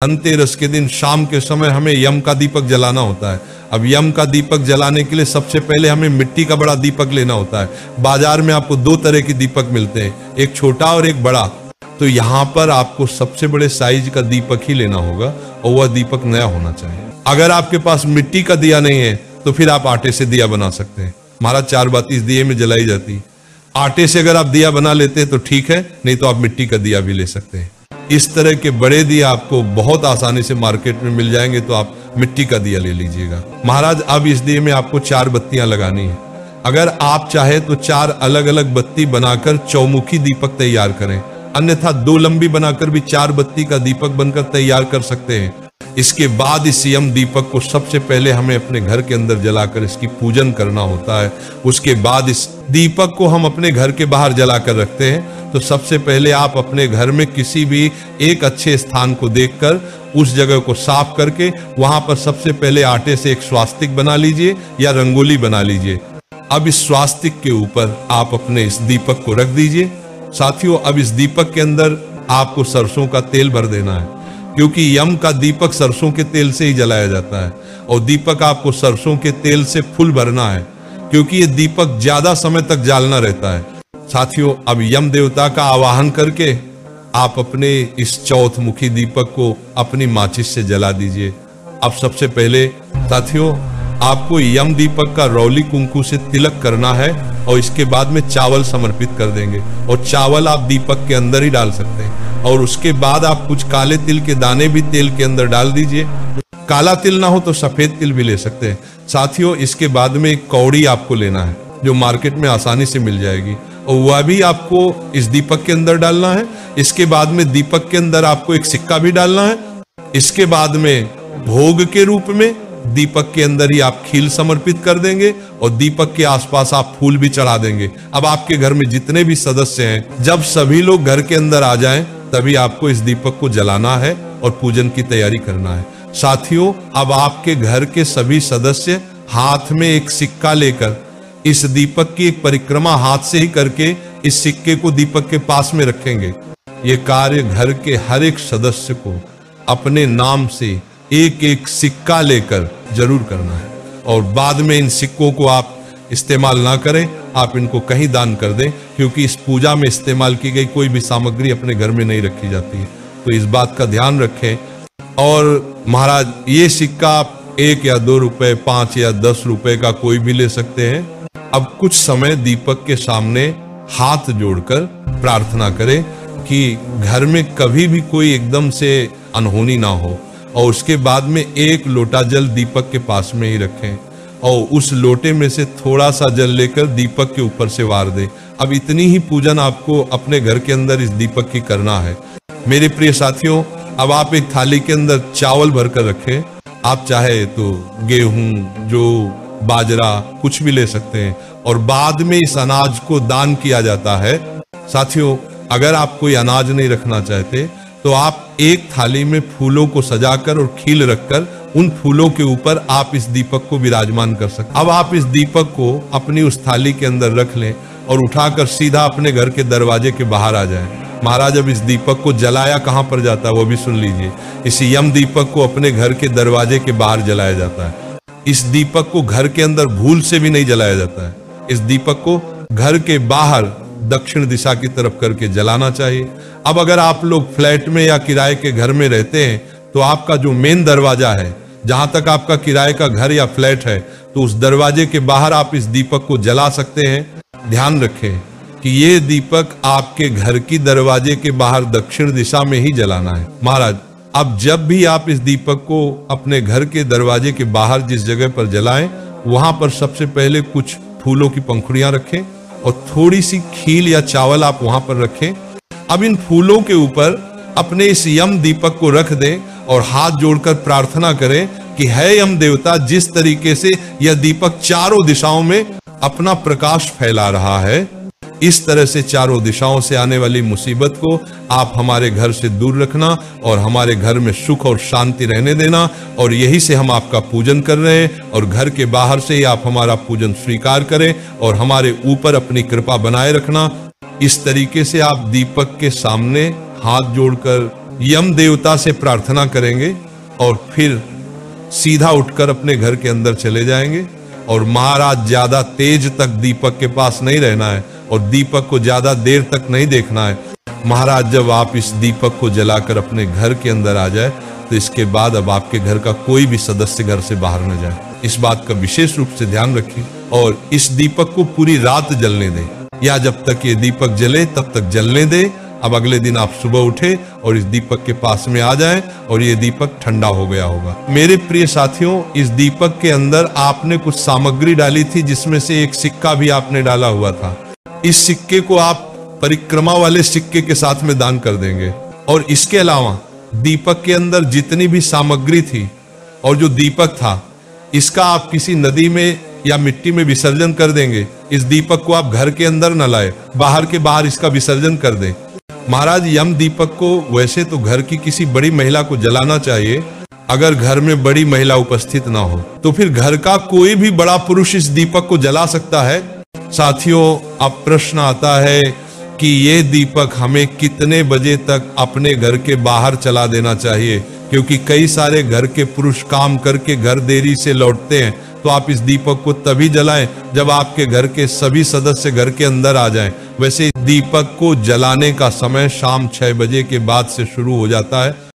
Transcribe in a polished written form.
धनतेरस के दिन शाम के समय हमें यम का दीपक जलाना होता है। अब यम का दीपक जलाने के लिए सबसे पहले हमें मिट्टी का बड़ा दीपक लेना होता है। बाजार में आपको दो तरह के दीपक मिलते हैं, एक छोटा और एक बड़ा। तो यहाँ पर आपको सबसे बड़े साइज का दीपक ही लेना होगा और वह दीपक नया होना चाहिए। अगर आपके पास मिट्टी का दिया नहीं है तो फिर आप आटे से दिया बना सकते हैं। महाराज 4 बाती इस दिए में जलाई जाती है। आटे से अगर आप दिया बना लेते हैं तो ठीक है, नहीं तो आप मिट्टी का दिया भी ले सकते हैं। इस तरह के बड़े दिया आपको बहुत आसानी से मार्केट में मिल जाएंगे, तो आप मिट्टी का दिया ले लीजिएगा। महाराज अब इस दिए में आपको 4 बत्तियां लगानी है। अगर आप चाहे तो 4 अलग अलग बत्ती बनाकर चौमुखी दीपक तैयार करें, अन्यथा 2 लंबी बनाकर भी 4 बत्ती का दीपक बनकर तैयार कर सकते हैं। इसके बाद इस यम दीपक को सबसे पहले हमें अपने घर के अंदर जलाकर इसकी पूजन करना होता है। उसके बाद इस दीपक को हम अपने घर के बाहर जलाकर रखते हैं। तो सबसे पहले आप अपने घर में किसी भी एक अच्छे स्थान को देखकर उस जगह को साफ करके वहां पर सबसे पहले आटे से एक स्वास्तिक बना लीजिए या रंगोली बना लीजिए। अब इस स्वास्तिक के ऊपर आप अपने इस दीपक को रख दीजिए। साथियों, अब इस दीपक के अंदर आपको सरसों का तेल भर देना है, क्योंकि यम का दीपक सरसों के तेल से ही जलाया जाता है। और दीपक आपको सरसों के तेल से फुल भरना है, क्योंकि ये दीपक ज्यादा समय तक जलना रहता है। साथियों, अब यम देवता का आवाहन करके आप अपने इस चौथ मुखी दीपक को अपनी माचिस से जला दीजिए। अब सबसे पहले साथियों, आपको यम दीपक का रौली कुंकू से तिलक करना है और इसके बाद में चावल समर्पित कर देंगे। और चावल आप दीपक के अंदर ही डाल सकते हैं। और उसके बाद आप कुछ काले तिल के दाने भी तेल के अंदर डाल दीजिए। काला तिल ना हो तो सफेद तिल भी ले सकते हैं। साथियों, इसके बाद में एक कौड़ी आपको लेना है, जो मार्केट में आसानी से मिल जाएगी, और वह भी आपको इस दीपक के अंदर डालना है। इसके बाद में दीपक के अंदर आपको एक सिक्का भी डालना है। इसके बाद में भोग के रूप में दीपक के अंदर ही आप खील समर्पित कर देंगे और दीपक के आसपास आप फूल भी चढ़ा देंगे। अब आपके घर में जितने भी सदस्य हैं, जब सभी लोग घर के अंदर आ जाएं, तभी आपको इस दीपक को जलाना है और पूजन की तैयारी करना है। साथियों, अब आपके घर के सभी सदस्य हाथ में एक सिक्का लेकर इस दीपक की एक परिक्रमा हाथ से ही करके इस सिक्के को दीपक के पास में रखेंगे। ये कार्य घर के हर एक सदस्य को अपने नाम से एक एक सिक्का लेकर जरूर करना है। और बाद में इन सिक्कों को आप इस्तेमाल ना करें, आप इनको कहीं दान कर दें, क्योंकि इस पूजा में इस्तेमाल की गई कोई भी सामग्री अपने घर में नहीं रखी जाती है। तो इस बात का ध्यान रखें। और महाराज, ये सिक्का आप 1 या 2 रुपए, 5 या 10 रुपए का कोई भी ले सकते हैं। अब कुछ समय दीपक के सामने हाथ जोड़कर प्रार्थना करें कि घर में कभी भी कोई एकदम से अनहोनी ना हो। और उसके बाद में 1 लोटा जल दीपक के पास में ही रखें और उस लोटे में से थोड़ा सा जल लेकर दीपक के ऊपर से वार दें। अब इतनी ही पूजन आपको अपने घर के अंदर इस दीपक की करना है। मेरे प्रिय साथियों, अब आप एक थाली के अंदर चावल भरकर रखें। आप चाहे तो गेहूं, जौ, बाजरा कुछ भी ले सकते हैं। और बाद में इस अनाज को दान किया जाता है। साथियों, अगर आप कोई अनाज नहीं रखना चाहते तो आप एक थाली में फूलों को सजाकर और खील रखकर उन फूलों के ऊपर आप इस दीपक को विराजमान कर सकते। अब आप इस दीपक को अपनी उस थाली के अंदर रख लें और उठाकर सीधा अपने घर के दरवाजे के बाहर आ जाएं। महाराज, अब इस दीपक को जलाया कहां पर जाता है वो भी सुन लीजिए। इस यम दीपक को अपने घर के दरवाजे के बाहर जलाया जाता है। इस दीपक को घर के अंदर भूल से भी नहीं जलाया जाता है। इस दीपक को घर के बाहर दक्षिण दिशा की तरफ करके जलाना चाहिए। अब अगर आप लोग फ्लैट में या किराए के घर में रहते हैं तो आपका जो मेन दरवाजा है, जहां तक आपका किराए का घर या फ्लैट है, तो उस दरवाजे के बाहर आप इस दीपक को जला सकते हैं। ध्यान रखें कि ये दीपक आपके घर की दरवाजे के बाहर दक्षिण दिशा में ही जलाना है। महाराज, अब जब भी आप इस दीपक को अपने घर के दरवाजे के बाहर जिस जगह पर जलाएं, वहां पर सबसे पहले कुछ फूलों की पंखुड़ियां रखें और थोड़ी सी खील या चावल आप वहां पर रखें। अब इन फूलों के ऊपर अपने इस यम दीपक को रख दें और हाथ जोड़कर प्रार्थना करें कि हे यम देवता, जिस तरीके से यह दीपक चारों दिशाओं में अपना प्रकाश फैला रहा है, इस तरह से चारों दिशाओं से आने वाली मुसीबत को आप हमारे घर से दूर रखना और हमारे घर में सुख और शांति रहने देना। और यही से हम आपका पूजन कर रहे हैं और घर के बाहर से ही आप हमारा पूजन स्वीकार करें और हमारे ऊपर अपनी कृपा बनाए रखना। इस तरीके से आप दीपक के सामने हाथ जोड़कर यम देवता से प्रार्थना करेंगे और फिर सीधा उठकर अपने घर के अंदर चले जाएंगे। और महाराज ज्यादा तेज तक दीपक के पास नहीं रहना है और दीपक को ज्यादा देर तक नहीं देखना है। महाराज जब आप इस दीपक को जलाकर अपने घर के अंदर आ जाए तो इसके बाद अब आपके घर का कोई भी सदस्य घर से बाहर न जाए। इस बात का विशेष रूप से ध्यान रखिए और इस दीपक को पूरी रात जलने दें, या जब तक ये दीपक जले तब तक जलने दें। अब अगले दिन आप सुबह उठे और इस दीपक के पास में आ जाएं और ये दीपक ठंडा हो गया होगा। मेरे प्रिय साथियों, इस दीपक के अंदर आपने कुछ सामग्री डाली थी जिसमें से एक सिक्का भी आपने डाला हुआ था। इस सिक्के को आप परिक्रमा वाले सिक्के के साथ में दान कर देंगे। और इसके अलावा दीपक के अंदर जितनी भी सामग्री थी और जो दीपक था, इसका आप किसी नदी में या मिट्टी में विसर्जन कर देंगे। इस दीपक को आप घर के अंदर न लाए, बाहर के बाहर इसका विसर्जन कर दें। महाराज यम दीपक को वैसे तो घर की किसी बड़ी महिला को जलाना चाहिए। अगर घर में बड़ी महिला उपस्थित ना हो तो फिर घर का कोई भी बड़ा पुरुष इस दीपक को जला सकता है। साथियों, अब प्रश्न आता है कि ये दीपक हमें कितने बजे तक अपने घर के बाहर चला देना चाहिए, क्योंकि कई सारे घर के पुरुष काम करके घर देरी से लौटते हैं। तो आप इस दीपक को तभी जलाएं जब आपके घर के सभी सदस्य घर के अंदर आ जाएं। वैसे दीपक को जलाने का समय शाम 6 बजे के बाद से शुरू हो जाता है।